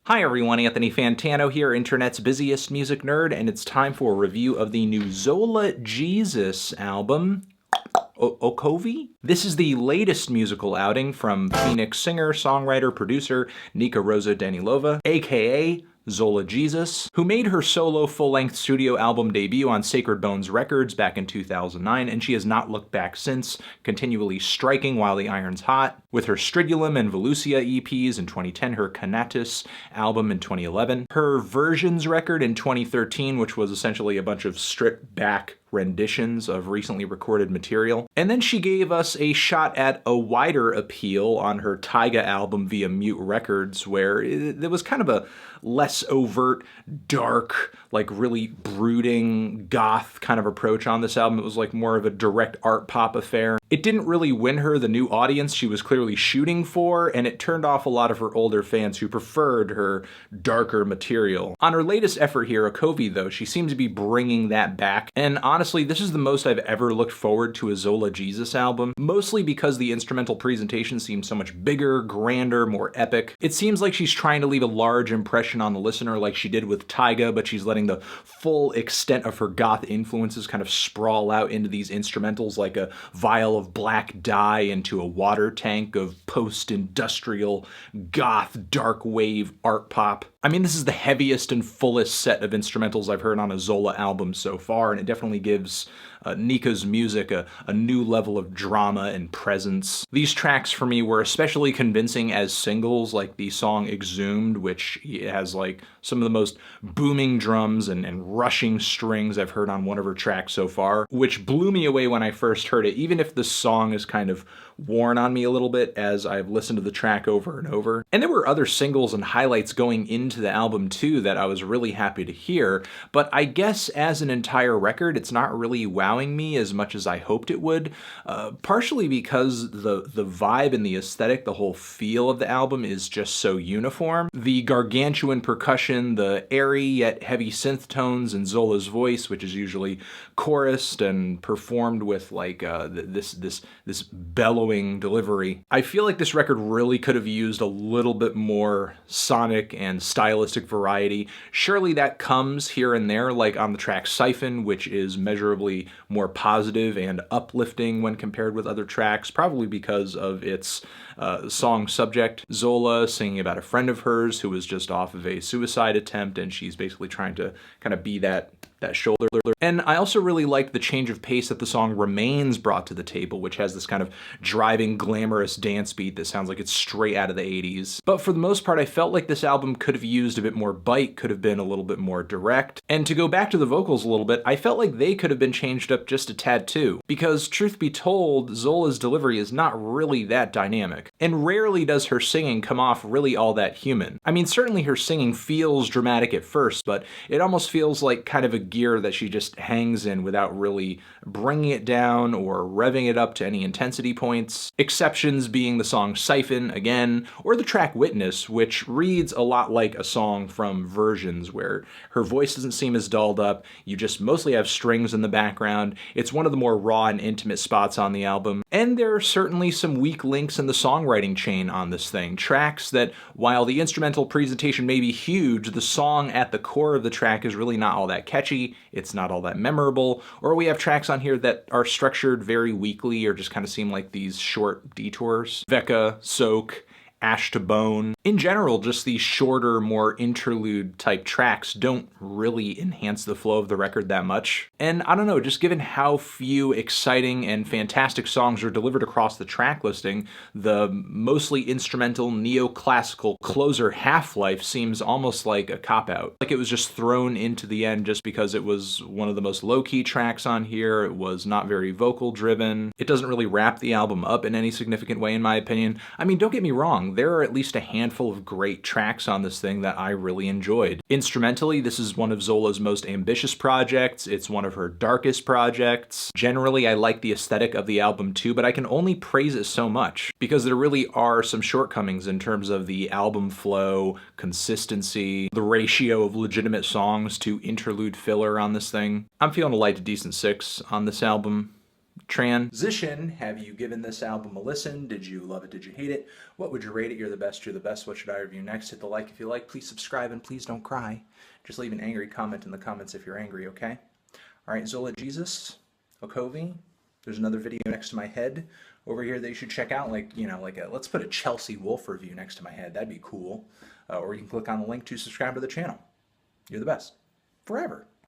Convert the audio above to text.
Hi everyone, Anthony Fantano here, internet's busiest music nerd, and it's time for a review of the new Zola Jesus album, Okovi? This is the latest musical outing from Phoenix singer, songwriter, producer Nika Rosa Danilova, aka Zola Jesus, who made her solo full-length studio album debut on Sacred Bones Records back in 2009, and she has not looked back since, continually striking while the iron's hot, with her Stridulum and Volusia EPs in 2010, her Canatus album in 2011, her Versions record in 2013, which was essentially a bunch of stripped-back renditions of recently recorded material. And then she gave us a shot at a wider appeal on her Taiga album via Mute Records, where there was kind of a less overt, dark, like really brooding, goth kind of approach on this album. It was like more of a direct art pop affair. It didn't really win her the new audience she was clearly shooting for, and it turned off a lot of her older fans who preferred her darker material. On her latest effort here, Okovi, though, she seemed to be bringing that back, and honestly, this is the most I've ever looked forward to a Zola Jesus album, mostly because the instrumental presentation seems so much bigger, grander, more epic. It seems like she's trying to leave a large impression on the listener like she did with Taiga, but she's letting the full extent of her goth influences kind of sprawl out into these instrumentals like a vial of black dye into a water tank of post-industrial goth dark wave art pop. I mean, this is the heaviest and fullest set of instrumentals I've heard on a Zola album so far, and it definitely gives Nika's music a new level of drama and presence. These tracks for me were especially convincing as singles, like the song EXHUMED, which has like some of the most booming drums and rushing strings I've heard on one of her tracks so far, which blew me away when I first heard it, even if the song is kind of worn on me a little bit as I've listened to the track over and over. And there were other singles and highlights going into the album too that I was really happy to hear, but I guess as an entire record, it's not really wowing me as much as I hoped it would, partially because the vibe and the aesthetic, the whole feel of the album is just so uniform. The gargantuan percussion, the airy yet heavy synth tones, and Zola's voice, which is usually chorused and performed with like this bellowing delivery. I feel like this record really could have used a little bit more sonic and stylistic variety. Surely that comes here and there, like on the track SIPHON, which is measurably more positive and uplifting when compared with other tracks, probably because of its song subject. Zola singing about a friend of hers who was just off of a suicide attempt, and she's basically trying to kind of be that shoulder. And I also really liked the change of pace that the song Remains brought to the table, which has this kind of driving, glamorous dance beat that sounds like it's straight out of the 80s. But for the most part, I felt like this album could have used a bit more bite, could have been a little bit more direct. And to go back to the vocals a little bit, I felt like they could have been changed up just a tad too. Because truth be told, Zola's delivery is not really that dynamic. And rarely does her singing come off really all that human. I mean, certainly her singing feels dramatic at first, but it almost feels like kind of a gear that she just hangs in without really bringing it down or revving it up to any intensity points. Exceptions being the song Siphon, again, or the track Witness, which reads a lot like a song from Versions, where her voice doesn't seem as dolled up, you just mostly have strings in the background. It's one of the more raw and intimate spots on the album, and there are certainly some weak links in the songwriting chain on this thing. Tracks that, while the instrumental presentation may be huge, the song at the core of the track is really not all that catchy, it's not all that memorable, or we have tracks on here that are structured very weakly or just kind of seem like these short detours. Vecca, Soak, Ash to Bone. In general, just these shorter, more interlude type tracks don't really enhance the flow of the record that much. And I don't know, just given how few exciting and fantastic songs are delivered across the track listing, the mostly instrumental neoclassical closer Half-Life seems almost like a cop-out. Like it was just thrown into the end just because it was one of the most low-key tracks on here, it was not very vocal driven, it doesn't really wrap the album up in any significant way in my opinion. I mean, don't get me wrong, there are at least a handful of great tracks on this thing that I really enjoyed. Instrumentally, this is one of Zola's most ambitious projects, it's one of her darkest projects. Generally, I like the aesthetic of the album too, but I can only praise it so much, because there really are some shortcomings in terms of the album flow, consistency, the ratio of legitimate songs to interlude filler on this thing. I'm feeling a light to decent 6 on this album. Transition, have you given this album a listen? Did you love it? Did you hate it? What would you rate it? You're the best. You're the best. What should I review next? Hit the like if you like. Please subscribe and please don't cry. Just leave an angry comment in the comments if you're angry, okay? All right, Zola Jesus, Okovi. There's another video next to my head over here that you should check out. Like, you know, let's put a Chelsea Wolf review next to my head. That'd be cool. Or you can click on the link to subscribe to the channel. You're the best. Forever.